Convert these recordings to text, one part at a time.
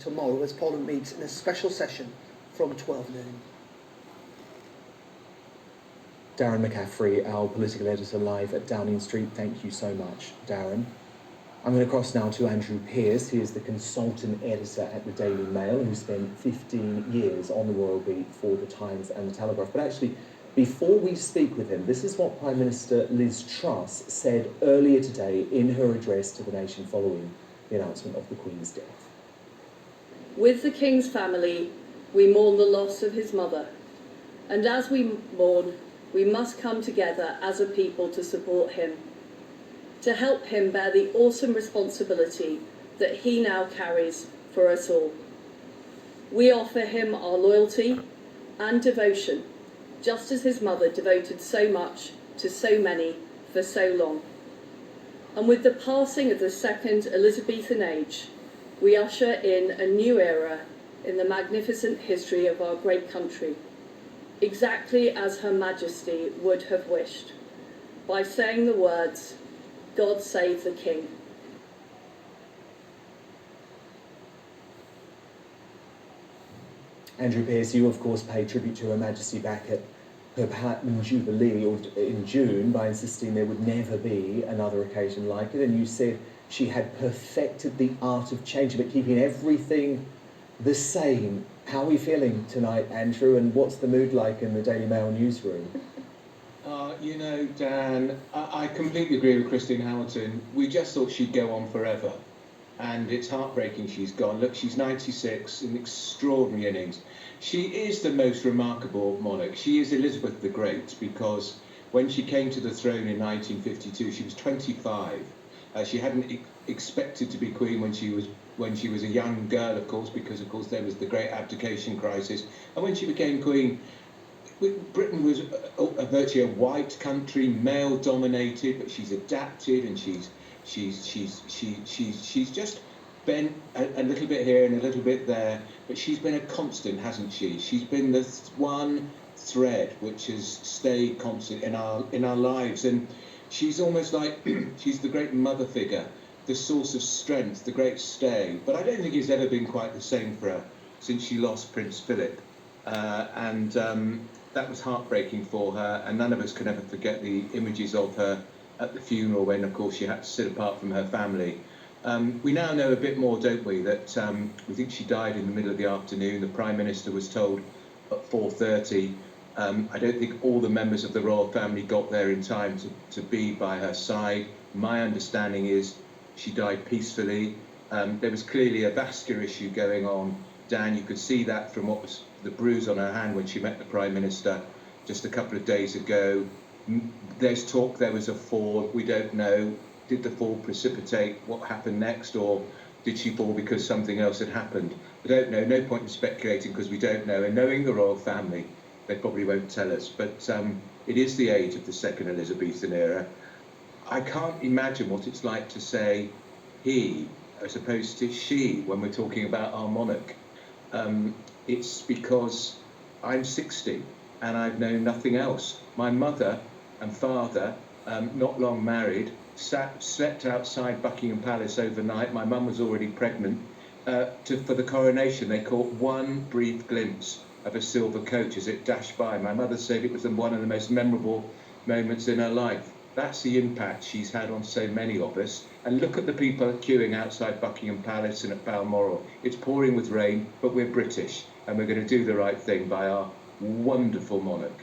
tomorrow as Parliament meets in a special session from 12 noon. Darren McCaffrey, our political editor live at Downing Street. Thank you so much, Darren. I'm going to cross now to Andrew Pearce. He is the consultant editor at the Daily Mail, who spent 15 years on the Royal Beat for the Times and the Telegraph. But actually, before we speak with him, this is what Prime Minister Liz Truss said earlier today in her address to the nation following the announcement of the Queen's death. With the King's family, we mourn the loss of his mother. And as we mourn, we must come together as a people to support him, to help him bear the awesome responsibility that he now carries for us all. We offer him our loyalty and devotion, just as his mother devoted so much to so many for so long. And with the passing of the second Elizabethan age, we usher in a new era in the magnificent history of our great country, exactly as Her Majesty would have wished, by saying the words, "God save the King." Andrew Pearce, you of course paid tribute to Her Majesty back at her Platinum Jubilee in June by insisting there would never be another occasion like it, and you said she had perfected the art of changing but keeping everything the same. How are we feeling tonight, Andrew, and what's the mood like in the Daily Mail newsroom? You know, Dan, I completely agree with Christine Hamilton. We just thought she'd go on forever, and it's heartbreaking she's gone. Look, she's 96, an extraordinary innings. She is the most remarkable monarch. She is Elizabeth the Great, because when she came to the throne in 1952, she was 25. She hadn't expected to be queen when she was a young girl, of course, because of course there was the great abdication crisis. And when she became queen, Britain was virtually a white country, male dominated, but she's adapted, and she's just been a little bit here and a little bit there, but she's been a constant, hasn't she? She's been the one thread which has stayed constant in our lives, and she's almost like she's the great mother figure, the source of strength, the great stay. But I don't think it's ever been quite the same for her since she lost Prince Philip, and that was heartbreaking for her, and none of us can ever forget the images of her at the funeral when, of course, she had to sit apart from her family. We now know a bit more, don't we, that we think she died in the middle of the afternoon. The Prime Minister was told at 4:30. I don't think all the members of the royal family got there in time to be by her side. My understanding is she died peacefully. There was clearly a vascular issue going on. Dan, you could see that from what was the bruise on her hand when she met the Prime Minister just a couple of days ago. There's talk there was a fall. We don't know. Did the fall precipitate what happened next, or did she fall because something else had happened? I don't know. No point in speculating because we don't know. And knowing the royal family, they probably won't tell us. But it is the age of the second Elizabethan era. I can't imagine what it's like to say he as opposed to she when we're talking about our monarch. It's because I'm 60 and I've known nothing else. My mother and father, not long married, slept outside Buckingham Palace overnight. My mum was already pregnant. For the coronation, they caught one brief glimpse of a silver coach as it dashed by. My mother said it was one of the most memorable moments in her life. That's the impact she's had on so many of us. And look at the people queuing outside Buckingham Palace and at Balmoral. It's pouring with rain, but we're British, and we're going to do the right thing by our wonderful monarch,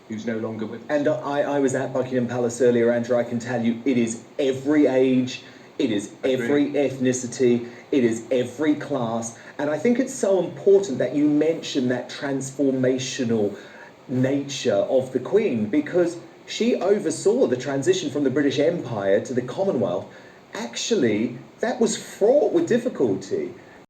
who's no longer with us. And I was at Buckingham Palace earlier, Andrew. I can tell you it is every age, it is every ethnicity, it is every class. And I think it's so important that you mention that transformational nature of the Queen, because she oversaw the transition from the British Empire to the Commonwealth. Actually, that was fraught with difficulty.